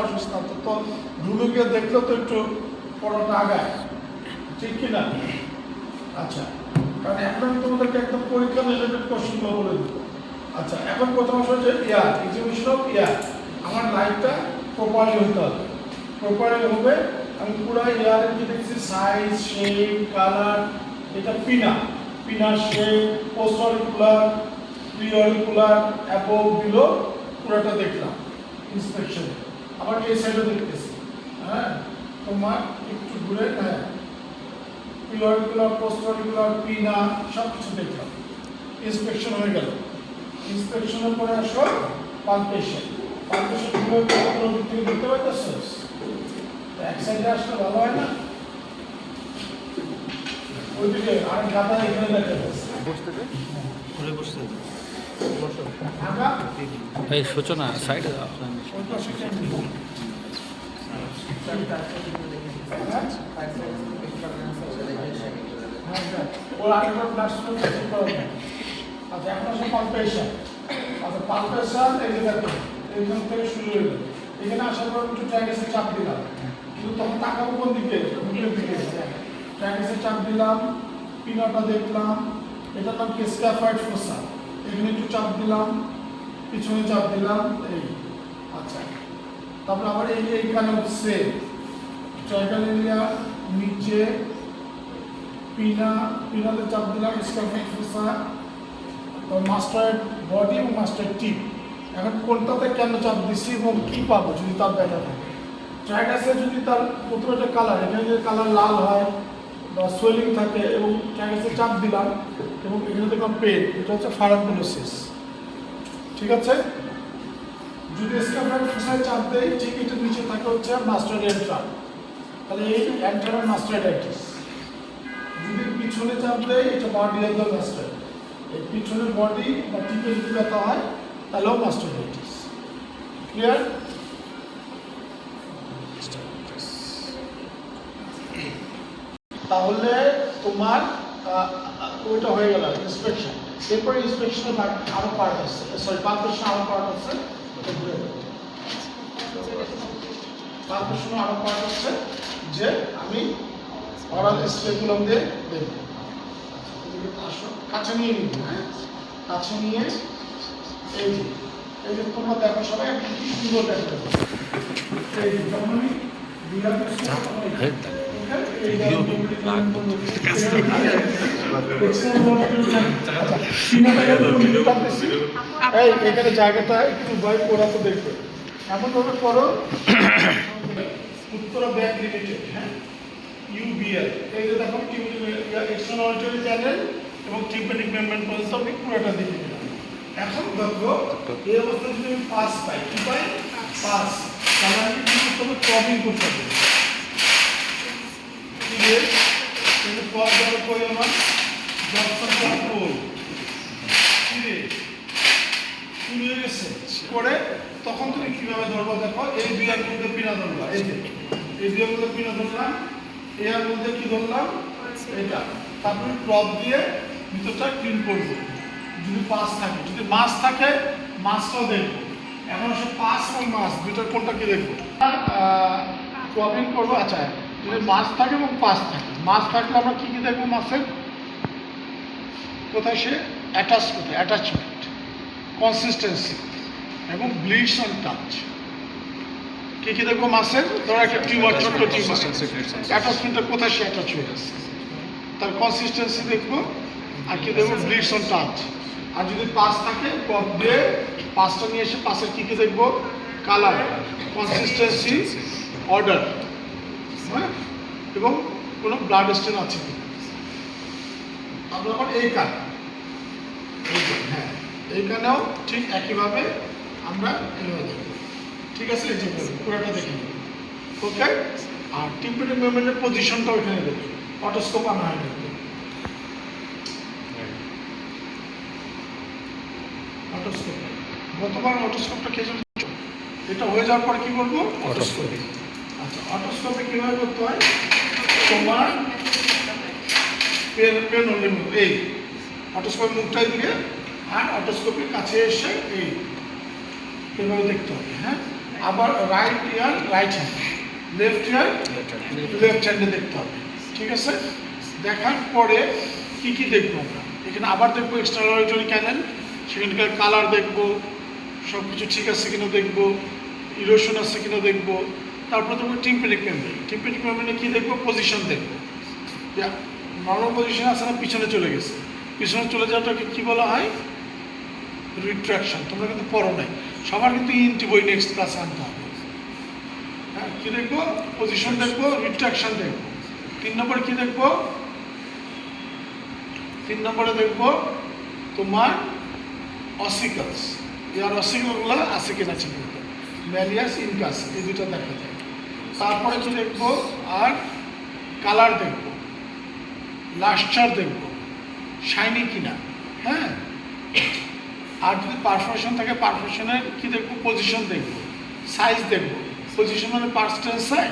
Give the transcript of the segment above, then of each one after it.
অসুস্থ তো রুমে গিয়ে দেখলে তো একটু পড়াটা আগায়, ঠিক কিনা? আচ্ছা, কারণ এখন আমি তোমাদেরকে একদম পরীক্ষা রিলেটেড কোশ্চেনগুলো বলে দেবো। আচ্ছা, এখন প্রথম আসলে যে এক্সিবিশন অফ আমার লাইটটা প্রপারলি হতে হবে। প্রপারলি হবে, আমি পুরো ইয়ারের কি দেখছি, সাইজ, শেপ, কালার, এটা পিনার shape, post auricular, pre auricular, above, below, পুরোটা দেখলাম ইন্সপেকশনে। আবার এই সাইডে দেখতেছি, হ্যাঁ, তোমার একটু ঘুরে, হ্যাঁ, প্রি অরিকুলার, পোস্ট অরিকুলার, পিনা, সব কিছু দেখলাম, ইন্সপেকশন হয়ে গেল। ইন্সপেকশনের পরে আসো পালপেশন। পালপেশন পুরো দিক থেকে দেখতে পাইতেছ, এক সাইডে আসলে ভালো হয় না, ওইদিকে আর গাদা এখানে দেখা যাচ্ছে। এই সূচনা সাইডে আচ্ছা, এখন আসলে পালপেশন। আচ্ছা, পালপেশন এই যে দেখো, এইখান থেকে শুরু হয়ে গেল। এখানে আসার পর একটু ট্রাইগেসে চাপ দিলাম, কিন্তু তখন তাকাবো কোন দিকে, মুখের দিকে। ট্রাইগেসে চাপ দিলাম, পিনাটা দেখলাম, এটার নাম কি স্ক্যাফয়েড ফোসা। এখানে একটু চাপ দিলাম, পিছনে চাপ দিলাম, এই। আচ্ছা, তারপরে আবার এইখানে হচ্ছে ট্রাইগাল এরিয়া, নিচে পিনাতে চাপ দিলাম, স্ক্যাফয়েড ফোসা, মাস্টার্ড বডি এবং মাস্টার্ড টিপ। এখন কোনটাতে কেন চাপ দিচ্ছি এবং কী পাবো যদি তার ব্যাটা থাকে। ট্রাইগাসে যদি তার প্রথমটা কালার, এখানে যদি কালার লাল হয় বা সোয়েলিং থাকে এবং ট্রাইগাসে চাপ দিলাম এবং এখানে দেখলাম পেন, এটা হচ্ছে ফারাকুলোসিস, ঠিক আছে। যদি স্ক্যাফয়েড ফোসায় চাপ দেয়, ঠিক এটার নিচে থাকে হচ্ছে মাস্টার্ড এন্ট্রাম, তাহলে এই অ্যান্ট্রাম মাস্টার্ডাইটিস। যদি পিছনে চাপ দেয়, এটা বডি অফ দ্য মাস্টার্ড, এই পিছনের বডি বা টিপে যদি ব্যথা হয় তাহলেও মাস্টার্ডাইটিস। ক্লিয়ার? তাহলে তোমার ওইটা হয়ে গেল ইন্সপেকশন। এরপরে ইন্সপেকশনের আরো পার্ট আছে, সরি পালপেশন আরো পার্ট আছে, পালপেশন আরো পার্ট আছে যে আমি অরাল স্পেকুলাম দিয়ে দেখব। আসো কাছে নিয়ে নিব, হ্যাঁ, কাছে নিয়ে এই যে তোমরা দেখো সবাই একটু কি সুন্দর দেখতে পাবো। এই যখন আমি এখানে জায়গাটা একটু ভয় করা তো দেখবে, এমনভাবে করো উত্তরা ব্যাক লিমিটেড, হ্যাঁ, ইউবিএল। এই যে দেখো এক্সটার্নাল অডিটরি চ্যানেল এবং টিম্প্যানিক মেমব্রেন পর্যন্ত আমি পুরোটা দেখে দিলাম। এখন দেখো এই অবস্থায় যদি আমি পাস পাই, কি পাই? পাস। তাহলে আমি কিন্তু তোমাকে প্রবিং করতে হবে। কিন্তু পর দেওয়ার কই আমার জনসন কন্ট্রোল পুড়িয়ে গেছে করে, তখন তুমি কিভাবে ধরবো দেখো, এই দুইয়ের মধ্যে পিনা ধরবা, এই যে এই দুইয়ের মধ্যে পিনা ধরলাম, এর মধ্যে কি ধরলাম, এটা। তারপরে ক্রপ দিয়ে ভিতরটা ক্লিন করবো যদি পাস থাকে। যদি মাছ থাকে মাছটাও দেখবো। এখন সে পাস এবং মাছ দুইটার কোনটা কি দেখবো, ক্রপিং করবো। আচ্ছা, যদি মাছ থাকে এবং পাস থাকে, মাছ থাকলে আমরা কি কি দেখবো, মাছের কোথায় সে অ্যাটাচ, কোথায় অ্যাটাচমেন্ট, কনসিস্টেন্সি এবং ব্লিডস অন টাচ। কি কি দেখবো মাছের, ধরো একটা টিউমার, ছোট্ট টিউমার, অ্যাটাচমেন্টটা কোথায় সে অ্যাটাচ হয়ে আছে, তার কনসিস্টেন্সি দেখবো। আর কি দেখবো, ব্লিডস অন টাচ। আর যদি পাস থাকে, পথ দিয়ে পাসটা নিয়ে এসে পাসের কি কি দেখবো, কালার, কনসিস্টেন্সি, অর্ডার, হ্যাঁ, এবং কোনো ব্লাড স্টেন আছে কি। আমরা এখন এই কান, হ্যাঁ, এইখানেও ঠিক একইভাবে আমরা এইভাবে দেখব, ঠিক আছে। এই যে পুরোটা দেখে নেব, ওকে। আর টিম্প্যানিক মেমব্রেনের পজিশনটাও এখানে দেখবে, অটোস্কোপ আনা হয় দেখবে, অটোস্কোপ। গতবার অটোস্কোপটা খেয়েছিল, এটা হয়ে যাওয়ার পর কি করবো, অটোস্কোপে। আচ্ছা, অটোস্কোপে কীভাবে করতে হয়, তোমার পেন হলে এই অটোস্কোপের মুখটাই দিকে, আর অটোস্কোপের কাছে এসে এইভাবে দেখতে হবে, হ্যাঁ। আবার রাইট ইয়ার রাইট হ্যান্ড, লেফট ইয়ার লেফট হ্যান্ডে দেখতে হবে। ঠিক আছে, দেখার পরে কি কি দেখবো আমরা এখানে? আবার দেখবো এক্সটার্নাল অডিটরি ক্যানেল, সেখানকার কালার দেখবো, সব কিছু ঠিক আছে কিনা দেখবো, ইরোশন আছে কিনা দেখবো। তারপরে দেখবো টিম্প্যানিক মেমব্রেন। টিম্প্যানিক মেমব্রেনে কী দেখবো? পজিশন দেখবো, নর্মাল পজিশন আছে না পিছনে চলে গেছে, পিছনে চলে যাওয়াটাকে কী বলা হয়? রিট্রাকশন। তোমরা কিন্তু পড়ো নাই, সবার কিন্তু ইএনটি বই নেক্সট ক্লাসে আনতে হবে। হ্যাঁ, কী দেখবো? পজিশন দেখবো, রিট্রাকশন দেখবো। 3 নম্বরে কী দেখবো? 3 নম্বরে দেখবো তোমার অসিকলস, ইয়ার অসিকলগুলো আছে কিনা ঠিক মতো, ম্যালিয়াস ইনকাস, এই দুটো দেখা যায়। তারপরে কি দেখবো? আর কালার দেখবো, লাস্টার দেখবো, শাইনি কিনা। হ্যাঁ, আর যদি পারফরেশন থাকে পারফরেশনের কি দেখবো? পজিশন দেখবো, সাইজ দেখবো। পজিশন মানে পার্স টেন্সার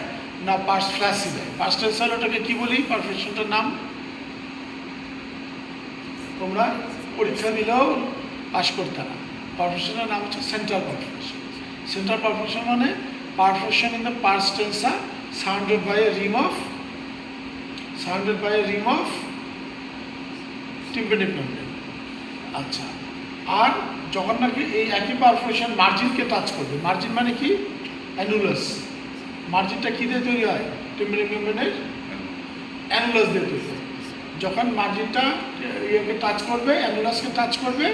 না পার্স ফ্ল্যাসিডাই? পার্স টেন্সার ওটাকে কি বলি? পারফরেশনটার নাম তোমরা পরীক্ষা দিলেও পাস করতে না। পারফরেশনের নাম হচ্ছে সেন্ট্রাল পারফরেশন। সেন্ট্রাল পারফরেশন মানে perforation in the pars tensa surrounded by a rim of tympanic membrane. আচ্ছা, আর যখন নাকি এই একই পারফরেশন মার্জিনকে টাচ করবে, মার্জিন মানে কি? অ্যানুলাস। মার্জিনটা কী দিয়ে তৈরি হয়? টিম্প্যানিক মেমব্রেনের অ্যানুলাস দিয়ে তৈরি হয়। যখন মার্জিনটা ইয়েকে টাচ করবে, অ্যানুলাসকে টাচ করবে,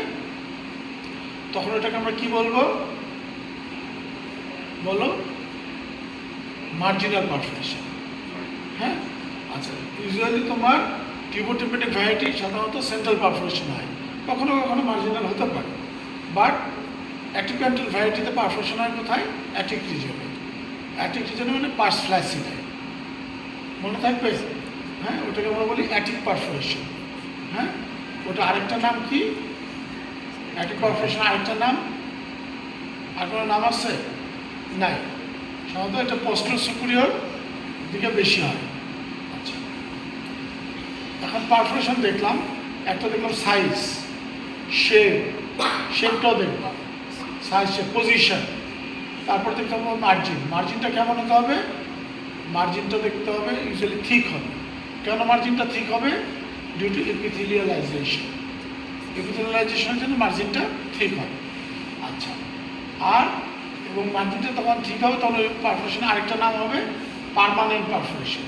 তখন ওটাকে আমরা কি বলবো? বলো, মার্জিনাল পারফরেশন। হ্যাঁ, আচ্ছা, ইউজুয়ালি তোমার টিউবোটিম্প্যানিক ভ্যারাইটি সাধারণত সেন্ট্রাল পারফরেশন হয়, কখনো কখনো মার্জিনাল হতে পারে। বাট অ্যাটিকুয়ান্টাল ভ্যারাইটিতে পারফরেশন হয় কোথায়? অ্যাটিক রিজনে। অ্যাটিক রিজনে মানে পার্স ফ্ল্যাসিডাই, মনে থাকবে? হ্যাঁ, ওটাকে আমরা বলি অ্যাটিক পারফরেশন। হ্যাঁ, ওটা আরেকটা নাম কি? অ্যাটিক পারফরেশন আরেকটা নাম? আর কোনো নাম আছে? নাই, সাধারণত এটা পোস্টার সুপিরিয়র দিকে বেশি হয়। আচ্ছা, এখন পারফরেশন দেখলাম, একটা দেখলাম সাইজ, শেপটাও দেখলাম, সাইজ, শেপ, পজিশন। তারপর দেখলাম মার্জিনটা কেমন হতে হবে? মার্জিনটা দেখতে হবে ইউজুয়ালি থিক হবে। কেন মার্জিনটা থিক হবে? Due to epithelialization. এপিথেলিয়ালাইজেশনের জন্য মার্জিনটা থিক হবে। আচ্ছা, আর এবং মার্জিনটা তখন ঠিক হবে, তখন ওই পারফরেশনের আরেকটা নাম হবে পার্মানেন্ট পারফরেশন।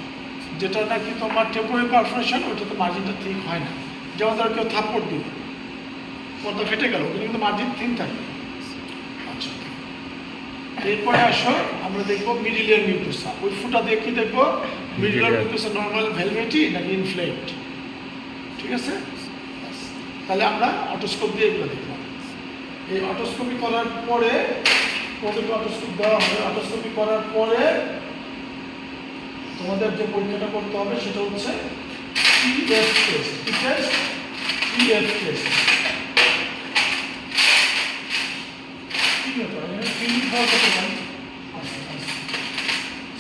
যেটা নাকি তোমার টেম্পোরারি পারফরেশন, ওইটাতে মার্জিনটা ঠিক হয় না। যেমন ধরো কেউ থাপ্পড় দিল, পর্দা ফেটে গেল, ওখানে কিন্তু মার্জিন থিন থাকে। আচ্ছা, এরপরে আসো আমরা দেখবো মিডিলিয়ার মিউকোসা। ওই ফুটা দিয়ে কি দেখবো? মিডিলিয়ার মিউকোসা নর্মাল ভেলভেটি নাকি ইনফ্লেমড। ঠিক আছে, তাহলে আমরা অটোস্কোপ দিয়ে এগুলো দেখলাম। এই অটোস্কোপি করার পরে কতটা অটোস্কোপ দেওয়া হবে? অটোস্কোপি করার পরে তোমাদের যে পরীক্ষাটা করতে হবে সেটা হচ্ছে টিএফ টেস্ট। কি টেস্ট? TF test.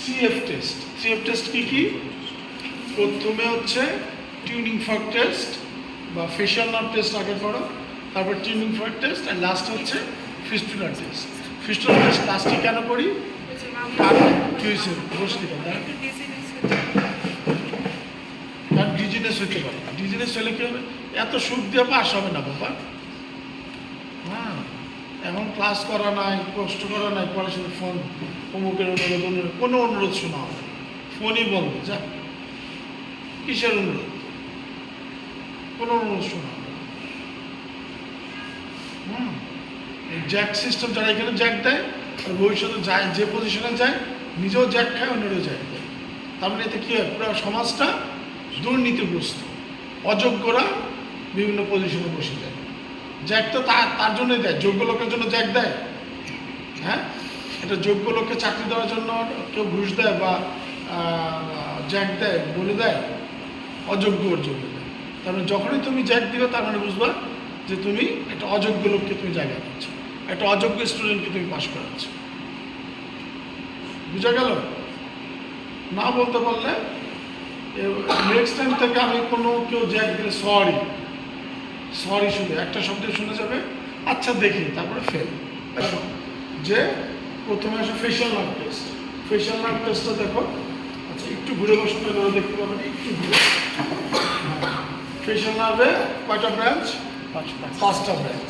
Three F test. Three F test কি কি? প্রথমে হচ্ছে টিউনিং ফর্ক টেস্ট বা ফেশিয়াল নার্ভ টেস্ট আগে করো, তারপর টিউনিং ফর্ক টেস্ট, আর লাস্ট হচ্ছে ফিস্টুলার টেস্ট। ফিস্টুলার টেস্ট লাস্টে কেন করি? কারণ কি হয়েছে? বসতে পারে, কারণ ডিজিনেস হতে পারে। ডিজিনেস হলে কি হবে? এত সুখ দিয়ে পাস হবে না বাবা। হ্যাঁ, এখন ক্লাস করা নাই, কষ্ট করা নাই, পড়াশোনা ফোন, অমুকের অনুরোধ, কোনো অনুরোধ শোনা হবে, ফোনই বন্ধ। যা, কিসের অনুরোধ? কোনো অনুরোধ শোনা হবে। এই জ্যাক সিস্টেম, যারা এখানে জ্যাক দেয় আর ভবিষ্যতে যায়, যে পজিশনে যায় নিজেও জ্যাক খায়, অন্যরাও জ্যাক দেয়। তার মানে এতে কী হয়? পুরো সমাজটা দুর্নীতিগ্রস্ত, অযোগ্যরা বিভিন্ন পজিশনে বসে যায়। জ্যাক তো তার জন্যই দেয়, যোগ্য লোকের জন্য জ্যাক দেয়। হ্যাঁ, এটা যোগ্য লোককে চাকরি দেওয়ার জন্য কেউ ঘুষ দেয় বা জ্যাক দেয়, বলে দেয় অযোগ্য ওর জন্য দেয়। তার মানে যখনই তুমি জ্যাক দিবে, তার মানে বুঝবা যে তুমি একটা অযোগ্য লোককে তুমি জায়গা দিচ্ছ, একটা অযোগ্য স্টুডেন্টকে তুমি পাস করাচ্ছ। বুঝা গেল? না বলতে পারলে নেক্সট টাইম থেকে আমি কোনো কেউ জ্যাক দিলে সরি শুনে একটা শব্দ শুনে যাবে, আচ্ছা দেখি, তারপরে ফেল। যে প্রথমে আসে facial nerve test. Facial nerve টেস্টটা দেখো, আচ্ছা একটু ঘুরে বসতে গেলে দেখতে পাবেন, একটু ঘুরে। ফেশিয়াল নার্ভে কয়টা ব্রাঞ্চ? 5টা ব্রাঞ্চ।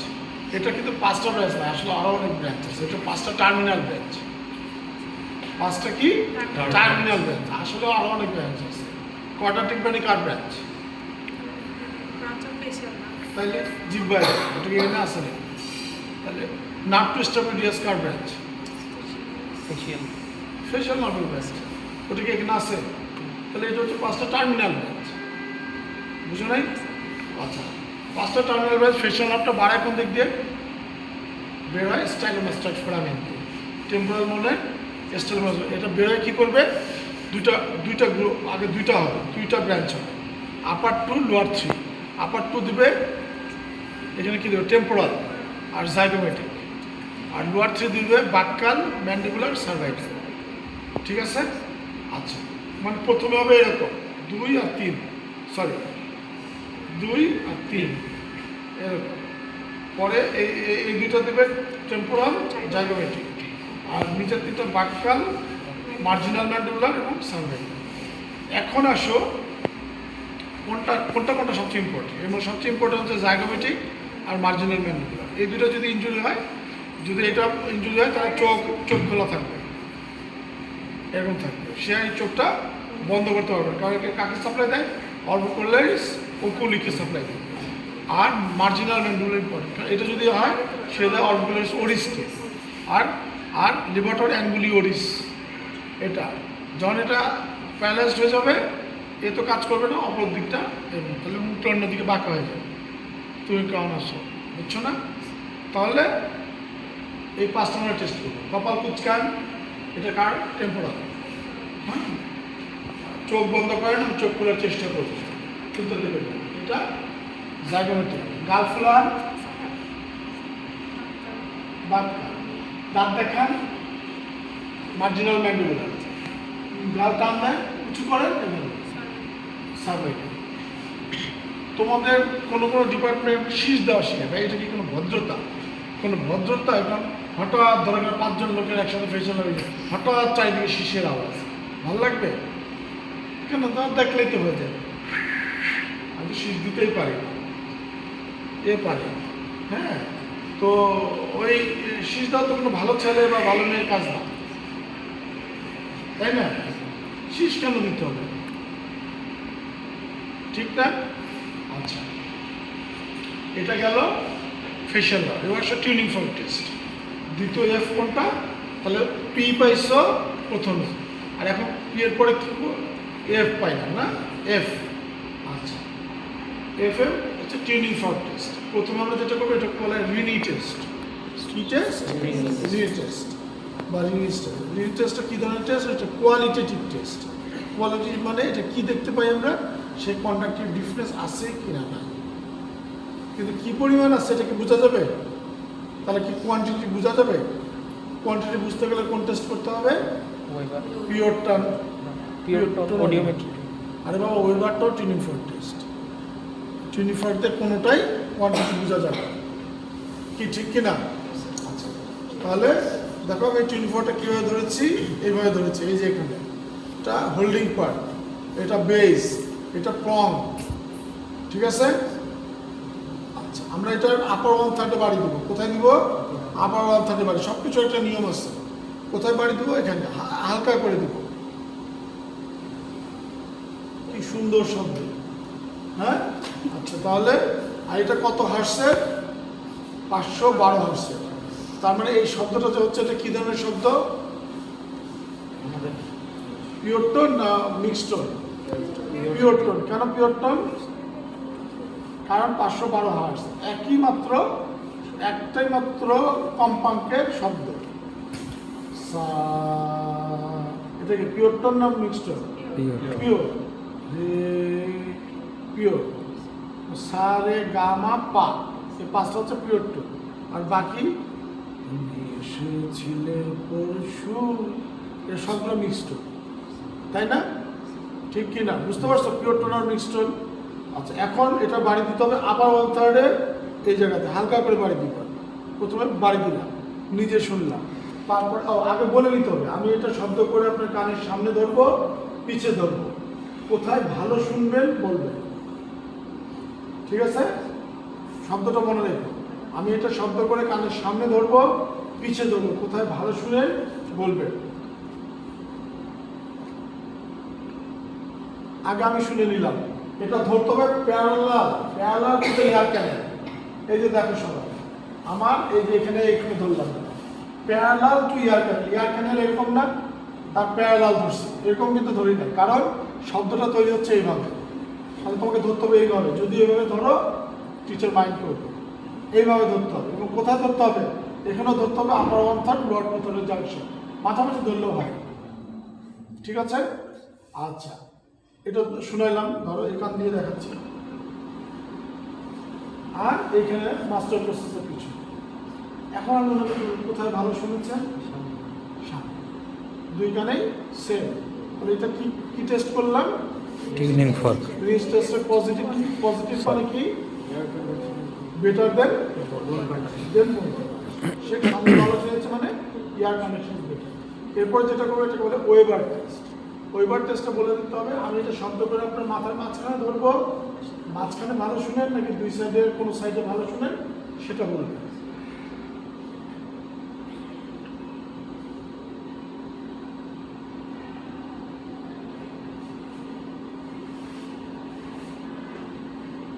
এটা কিন্তু 5টা ব্রাঞ্চ না, আসলে আরও অনেক ব্রাঞ্চ আছে। এটা 5টা টার্মিনাল ব্রাঞ্চ। 5টা কি টার্মিনাল ব্রাঞ্চ, আসলে আরও অনেক ব্রাঞ্চ আছে। কয়টা টিম্পানিক আর ব্রাঞ্চ? তাহলে জিহ্বায়, এটা কি এখানে আছে না? তাহলে নার্ভ টুইস্টার মিডিয়াস কার ব্রাঞ্চ? ফেশিয়াল নার্ভের ব্রাঞ্চ, ওটা কি এখানে আছে? তাহলে এটা হচ্ছে 5টা টার্মিনাল ব্রাঞ্চ, বুঝো নাই? আচ্ছা, 5টা টার্মিনাল ব্রাঞ্চ। ফেশিয়াল নার্ভটা বাড়ায় কোন দিক দিয়ে? বের হয় স্টাইলোমাস্টাইড ফোরামেন দিয়ে, টেম্পোরাল মোনে স্টাইলোমাস্টাইড। এটা বের হয়ে কী করবে? দুইটা গ্রুপ, আগে দুইটা হবে, 2টা ব্রাঞ্চ হবে, আপার 2 লোয়ার 3। আপার 2 দিবে এখানে কী দেবে? টেম্পোরাল আর জাইগোমেটিক। আর লোয়ার 3 দিবে বাক্কাল, ম্যান্ডিবুলার, সার্ভাইকাল। ঠিক আছে? আচ্ছা, মানে প্রথমে হবে এরকম 2 আর 3, সরি 2 আর 3 এরকম। পরে এই দুইটা দেবে টেম্পোরাল, জাইগোমেটিক। আর নিচের 3টা বাক্কাল, মার্জিনাল ম্যান্ডিবুলার এবং সার্ভাইকাল। এখন আসো কোনটা সবচেয়ে ইম্পর্টেন্ট? এবং সবচেয়ে ইম্পর্টেন্ট হচ্ছে জাইগোমেটিক আর মার্জিনাল ম্যান্ডিবুলার। এই দুটো যদি ইনজুরি হয়, যদি এটা ইনজুরি হয় তাহলে চোখ খোলা থাকবে, এরকম থাকবে। সে এই চোখটা বন্ধ করতে পারবে, কারণ কাকে সাপ্লাই দেয়? অরবিকুলারিস ওকুলিকে সাপ্লাই দেয়। আর মার্জিনাল ম্যান্ডিবুলার ইম্পর্টেন্ট, এটা যদি হয় সে দেয় অরবিকুলারিস ওরিসকে। আর লিভাটর অ্যাঙ্গুলি ওরিস, এটা যখন এটা প্যারালাইজড হয়ে যাবে, এ তো কাজ করবে না, অপর দিকটা এমনি, তাহলে মুখটা অন্যদিকে বাঁকা হয়ে যাবে। তুমি কেমন আছো, বুঝছো না? তাহলে এই 5টা আমরা টেস্ট করবো। কপাল কুচকান, এটা কার? টেম্পোরাল। হ্যাঁ, চোখ বন্ধ করেন, চোখ খোলার চেষ্টা করবো, কিন্তু দেবেন না, এটা জাইগোমেটিক। গাল ফোলান, দাঁত দেখান, মার্জিনাল ম্যান্ডিবুলার। গাল টান দেন, উঁচু করেন, সার্ভাইকাল। তোমাদের কোনো ডিপার্টমেন্ট শীষ দেওয়া শিখাবে, এটা কি কোনো ভদ্রতা? কোনো ভদ্রতা? এখন হঠাৎ ধরে 5 জন লোকের একসাথে ফেশিয়াল হয়ে যায়, হঠাৎ চারিদিকে শীষের আওয়াজ, ভালো লাগবে? কেন? তোমার দেখলেই তো হয়ে যাবে। আমি শীষ দিতেই পারি না, এ পারে। হ্যাঁ, তো ওই শীষ দেওয়া তো কোনো ভালো ছেলে বা ভালো মেয়ের কাজ না, তাই না? শীষ কেন দিতে হবে? ঠিক না? আচ্ছা, এটা গেল ফেশিয়াল নার্ভ। এবার আসলে টিউনিং ফর্ক টেস্ট। দ্বিতীয় এফ কোনটা? তাহলে পি পাইছো প্রথমে, আর এখন পি এর পরে কি এফ পাইলাম না? এফ। আচ্ছা, এফ এম হচ্ছে টিউনিং ফর্ক টেস্ট। প্রথমে আমরা যেটা করবো, এটা বলা হয় রিনি টেস্ট। কি টেস্ট? রিনি টেস্ট বা রিনি টেস্ট। রিনি টেস্টটা কী ধরনের টেস্ট? এটা কোয়ালিটেটিভ টেস্ট। কোয়ালিটি মানে এটা কি দেখতে পাই আমরা? সে কন্ডাক্টিভ ডিফারেন্স আছে কিনা না, কিন্তু কী পরিমাণ আছে এটা কি বোঝা যাবে? তাহলে কি কোয়ান্টিটি বোঝা যাবে? কোয়ান্টিটি বুঝতে গেলে কোন টেস্ট করতে হবে? Pure turn, audiometry. আরে বাবা, ওয়েবারটাও টিউনিং ফর্ক টেস্ট। টিউনিং ফর্কতে কোনোটাই কোয়ান্টিটি বোঝা যাবে কি, ঠিক কিনা? আচ্ছা, তাহলে দেখো আমি টিউনিং ফর্কটা কীভাবে ধরেছি? এইভাবে ধরেছি, এই যে এখানে এটা হোল্ডিং পার্ট, এটা বেস, এটা প্রং, ঠিক আছে? আচ্ছা, আমরা এটা আপার 1/3 বাড়ি দেবো। কোথায় দিব? আপার 1/3 বাড়ি। সব কিছু একটা নিয়ম আছে। কোথায় বাড়ি দেবো? এখানে হালকা করে দেব। কি সুন্দর শব্দ, হ্যাঁ? আচ্ছা, তাহলে আর এটা কত হার্টসের? 512 হার্টসের। তার মানে এই শব্দটা যে হচ্ছে, এটা কী ধরনের শব্দ? পিওর টোন না মিক্সড টোন? Pure tone. কেন পিওর টোন? কারণ 512 হার্টস, একটাই মাত্র কম্পাঙ্কের শব্দ। এটা কি পিওর টোন না মিক্সড টোন? পিওর। পিওর। সা রে গা মা পা, এই 5টা হচ্ছে পিওর টোন। আর বাকি এসেছিলে পরশু, এ সবগুলো মিক্সড টোন, তাই না? ঠিক কি না? বুঝতে পারছো পিওর টোন আর মিক্সড টোন? আচ্ছা, এখন এটা বাড়ি দিতে হবে আপার 1/3 এই জায়গাতে, হালকা করে বাড়ি দিতে হবে। প্রথমে বাড়ি দিলাম, নিজে শুনলাম, তারপর আগে বলে নিতে হবে, আমি এটা শব্দ করে আপনার কানের সামনে ধরবো, পিছে ধরবো, কোথায় ভালো শুনবেন বলবেন। ঠিক আছে, শব্দটা মনে রেখো। আমি এটা শব্দ করে কানের সামনে ধরবো, পিছে ধরবো, কোথায় ভালো শুনেন বলবেন। আগে আমি শুনে নিলাম, এটা ধরতে হবে প্যারালাল টু দ্য ইয়ার ক্যানেল। এই যে দেখো সবাই, আমার এই যে এখানে ধরলাম, প্যারালাল টু ইয়ার ক্যানেল এরকম না, তার প্যারালাল ধরছি, এরকম কিন্তু ধরি না, কারণ শব্দটা তৈরি হচ্ছে এইভাবে। তাহলে তোমাকে ধরতে হবে এইভাবে, যদি এইভাবে ধরো টিচার মাইন্ড করবে। এইভাবে ধরতে হবে, এবং কোথায় ধরতে হবে, এখানেও ধরতে হবে, upper one third lower two থার্ডের জাংশন, মাঝামাঝি ধরলেও হয়। ঠিক আছে, আচ্ছা এটা শুনাইলাম, ধরো এখান দিয়ে দেখাচ্ছি, আর এইখানে মাস্টার প্রসেসের কিছু। এখন আমি কোথায় ভালো শুনেছেন, দুই কানেই সেম। তাহলে এটা কি টেস্ট করলাম, টিউনিং ফর্ক। রিচ টেস্টের পজিটিভ মানে কি, বেটার দেন সে সামনে ভালো শুনেছে মানে ইয়ার কানেকশন বেটার। এরপর যেটা করবো এটাকে বলে ওয়েবার টেস্ট। ওয়েবার টেস্টটা বলে দিতে হবে, আমি এটা শব্দ করে আপনার মাথার মাঝখানে ধরবো, মাঝখানে ভালো শুনেন নাকি দুই সাইডে কোনো সাইডে ভালো শুনেন সেটা বলবেন।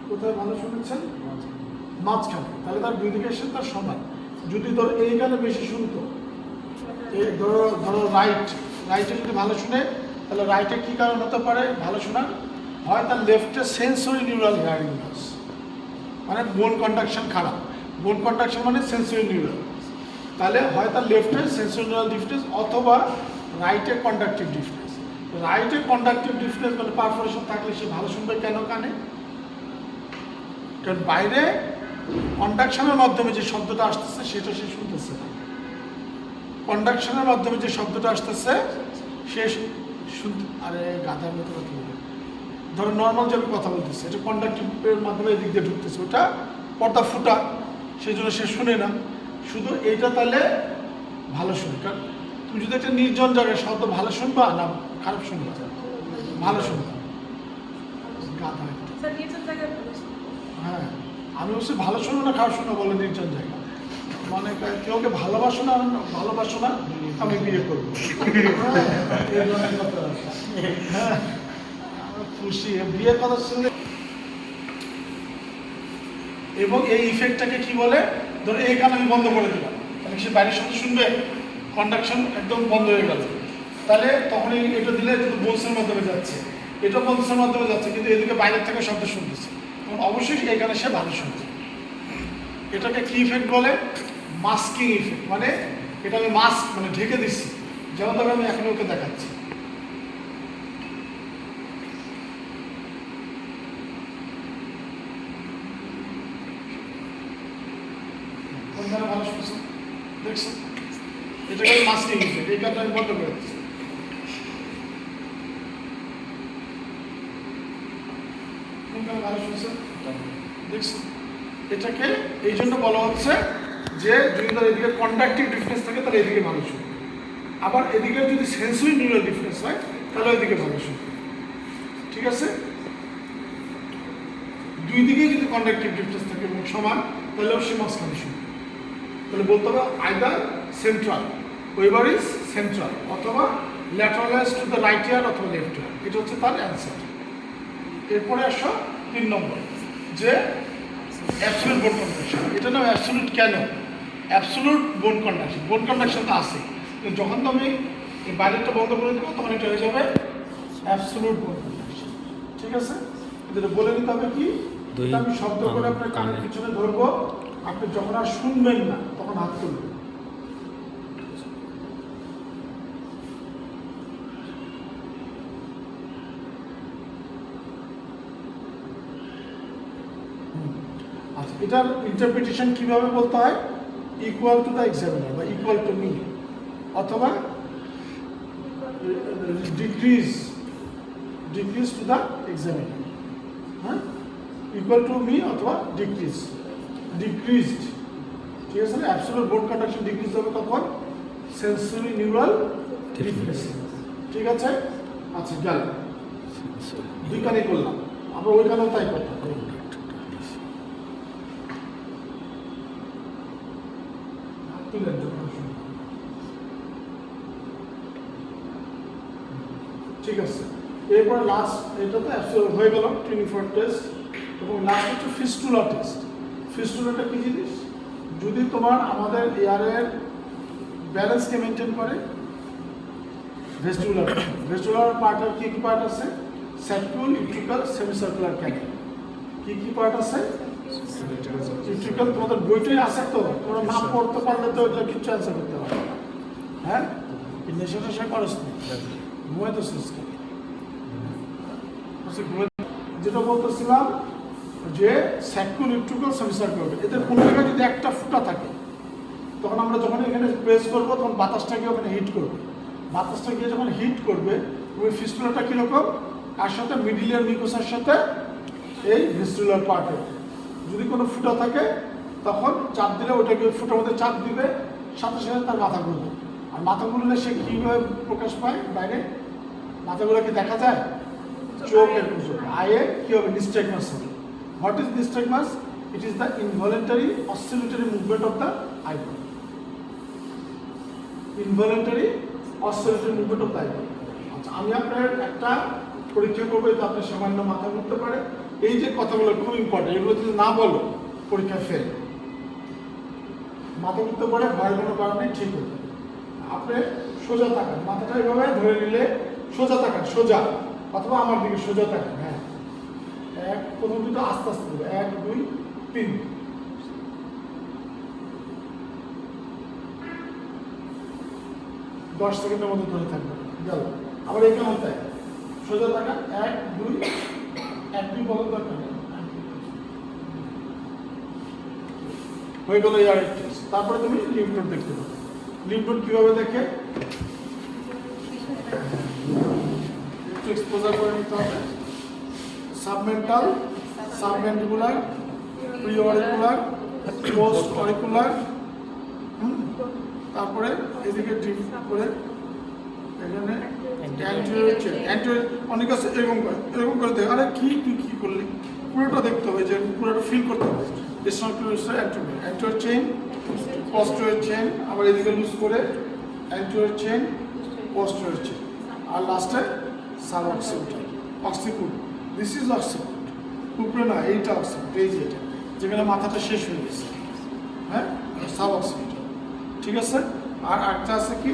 কোথায় ভালো শুনেছেন, মাঝখানে, তাহলে তার দুই দিকে এসে তার সমান। যদি ধরো এইখানে বেশি শুনতো, ধরো রাইটে যদি ভালো শুনে, তাহলে রাইটে কী কারণ হতে পারে ভালো শোনার, হয় তার লেফটে সেন্সরি নিউরাল হিয়ারিং লস, মানে বোন কন্ডাকশন খারাপ। বোন কন্ডাকশন মানে সেন্সরি নিউরাল, তাহলে হয় তার লেফটে সেন্সরি নিউরাল ডিফারেন্স অথবা রাইটে কন্ডাক্টিভ ডিফারেন্স। রাইটে কন্ডাক্টিভ ডিফারেন্স মানে পারফোরেশন থাকলে সে ভালো শুনবে কেন কানে, কারণ বাইরে কন্ডাকশনের মাধ্যমে যে শব্দটা আসতেছে সেটা সে শুনতেছে না। কন্ডাকশনের মাধ্যমে যে শব্দটা আসতেছে সে শুনতে, আরে গাধার মতো কথা বলে, ধরো নর্মাল যে কথা বলতেছে, এটা কন্ডাক্টিভের মাধ্যমে এদিক দিয়ে ঢুকতেছে, ওটা পর্দা ফুটা, সেই জন্য সে শুনে না। শুধু এইটা তাহলে ভালো শুনে, কারণ তুমি যদি একটা নির্জন জায়গায় শব্দ ভালো শুনবা না খারাপ শুনবা, ভালো শুনবা, গাধা। হ্যাঁ, আমি বলছি ভালো শোনো না খারাপ শোনো বলে নির্জন জায়গা, মানে কেউকে ভালোবাসো না আমি বিয়ে করবো, এই ধরনের কথা। হ্যাঁ, খুশি বিয়ের কথা শুনলে। এবং এই ইফেক্টটাকে কি বলে, ধরো এই কান আমি বন্ধ করে দিলাম, তাহলে সে বাইরের শব্দ শুনবে, কন্ডাকশন একদম বন্ধ হয়ে গেল, তাহলে তখন এটা দিলে বোনসের মাধ্যমে যাচ্ছে, এটা বোনসের মাধ্যমে যাচ্ছে, কিন্তু এদিকে বাইরের থেকে শব্দ শুনতেছে, তখন অবশ্যই এখানে সে ভালো শুনছে। এটাকে কি ইফেক্ট বলে, মাস্কিং ইফেক্ট, মানে এটা আমি মাস্ক মানে ঢেকে দিচ্ছি, যেমন ধরো আমি এখন ওকে দেখাচ্ছি। ভালো শুনছো দেখছো, এটাকে মাস্কিং ইফেক্ট, এই কাজটা আমি বন্ধ করে দিচ্ছি। ভালো শুনছো দেখছো, এটাকে এই জন্য বলা হচ্ছে যে যদি তার এদিকে কন্ডাক্টিভ ডিফারেন্স থাকে তাহলে এদিকে ভালো শুনবে, আবার এদিকে যদি সেন্সরি নিউরাল ডিফারেন্স হয় তাহলে ওইদিকে ভালো শুনবে। ঠিক আছে, দুই দিকেই যদি কন্ডাক্টিভ ডিফারেন্স থাকে এবং সমান, তাহলে অবশ্যই মাঝখানে শুনবে। তাহলে বলতে হবে either central, weber is central, অথবা ল্যাটারালাইজ টু দ্য রাইট ইয়ার অথবা লেফট ইয়ার, এটা হচ্ছে তার অ্যান্সার। এরপরে আসো 3 নম্বর, যে অ্যাবসলিউট বোন কন্ডাকশন। এটা নাম অ্যাবসলিউট কেন, অ্যাবসলিউট বোন কন্ডাকশন, বোন কন্ডাকশন তো আছে, কিন্তু যখন তো আমি এই বাইরেটা বন্ধ করে দেবো তখন এটা হয়ে যাবে অ্যাবসলিউট বোন কন্ডাকশন। ঠিক আছে, এটা বলে দিতে হবে কি, আমি শব্দ করে আপনার কানের পিছনে ধরবো, আপনি যখন আর শুনবেন না তখন হাত তুলবেন। আচ্ছা, এটার ইন্টারপ্রিটেশন কিভাবে বলতে হয়, ইকুয়াল টু দ্য এক্সামিনার বা ইকুয়াল টু মি, অথবা ডিক্রিজ টু দ্য এক্সামিনার। হ্যাঁ, ইকুয়াল টু মি অথবা ডিক্রিজড। ঠিক আছে, অ্যাবসলিউট বোন কন্ডাকশন ডিক্রিজ হবে কখন, সেন্সরি নিউরাল ডিফিসিয়েন্সি। ঠিক আছে, আচ্ছা গেল, দুইখানেই করলাম, আমরা ওইখানেও তাই করতাম। ঠিক আছে, এরপর লাস্ট এটা তো হয়ে গেল 24 টেস্ট, এবং লাস্ট হচ্ছে ফিস্টুলা টেস্ট। ফিস্টুলাটা কি জিনিস? যদি তোমার আমাদের এয়ারের ব্যালেন্সকে মেনটেন করে, ভেস্টিবুলার পার্টের কি কি পার্ট আছে? স্যাকুল, ইউট্রিকাল, সেমিসার্কুলার ক্যানেল। কি কি পার্ট আছে? ইউট্রিকাল তোমাদের বইটাই আছে তো, তোমরা নাম পড়তে পারলে তো এটা কিছু অ্যান্সার করতে পারবে। হ্যাঁ, নেশা টেশা করস না, ঘুমাইতে যেটা বলতেছিলাম যে স্যাকুল, ইউট্রিকাল, সেমিসার্কুলার, এদের কোনো জায়গায় যদি একটা ফুটা থাকে, তখন আমরা যখন এখানে প্রেস করবো তখন বাতাসটাকে ওখানে হিট করবে। বাতাসটা গিয়ে যখন হিট করবে, ওই ফিস্টুলাটা কীরকম? কার সাথে? মিডিলিয়ার মিউকাসের সাথে এই ভেস্টিবুলার পার্টে যদি কোনো ফুটা থাকে, তখন চাপ দিলে ওটাকে ফুটার মধ্যে চাপ দিবে, সাথে সাথে তার মাথা ঘুরবে। আর মাথা ঘুরলে সে কীভাবে প্রকাশ পায় বাইরে? মাথাগুলোকে দেখা যায় চোখের পুজো, আয়ে কী হবে? নিস্ট্যাগমাস হবে। What is nystagmus? It is the involuntary oscillatory movement of the eyeball. Involuntary oscillatory movement of the eyeball. আচ্ছা, আমি আপনার একটা পরীক্ষা করবো, এটা আপনি সামান্য মাথা করতে পারে। এই যে কথাগুলো খুব ইম্পর্টেন্ট, এগুলো যদি না বলো পরীক্ষায় ফেল। মাথা করতে পারে, ভয়ের কোনো কারণ নেই, ঠিক হবে। আপনি সোজা তাকান, মাথাটা এইভাবে ধরে নিলে সোজা তাকান, সোজা, অথবা আমার দিকে সোজা তাকান। হ্যাঁ, এক, প্রথম দুটো আস্তে আস্তে দেবে, 1 2 3, 10 সেকেন্ডের মধ্যে ধরে থাকবে। গেল, আবার এখানে তাই সোজা তাকান, 1 2 1 2 বলার দরকার নেই, হয়ে গেল এয়ার টেস্ট। তারপরে তুমি লিম্ফ নোড দেখতে পাবে। লিম্ফ নোড কীভাবে দেখে? একটু এক্সপোজার করে নিতে হবে। Submental, submandibular, pre auricular, post auricular, তারপরে এদিকে ডিপ করে এখানে অ্যান্টিরিয়র চেইন। অ্যান্টিরিয়র অনেক আছে এরকম করে দেখে, আরে কি তুই কী করলি? পুরোটা দেখতে হবে, যে পুরোটা ফিল করতে হবে। অ্যান্টিরিয়র চেইন, পস্টেরিয়র চেইন, আবার এদিকে লুজ করে অ্যান্টিরিয়র চেইন, পস্টেরিয়র চেইন, আর লাস্টে সাব অক্সিপিটাল, অক্সিপুট। দিস ইজ অক্সিপুট, উপরে না, এইটা অক্সিপুট, এই যে এটা, যেখানে মাথাটা শেষ হয়ে গেছে। হ্যাঁ, সাব অক্সিপিটাল। ঠিক আছে, আর একটা আছে কি,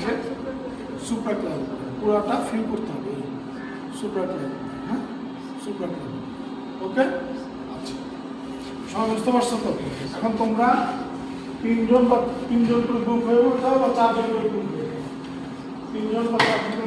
যে সুপ্রাক্লাভিকুলার, পুরোটা ফিল করতে হবে সুপ্রাক্লাভিকুলার। হ্যাঁ, সুপ্রাক্লাভিকুলার। ওকে, আচ্ছা, সবাই বুঝতে পারছো তো? এখন তোমরা 3 জন বা 3 জন করে গ্রুপ হয়ে উঠাও, বা 4 জন করে গ্রুপ হয়ে 3 জন বা 4 জন।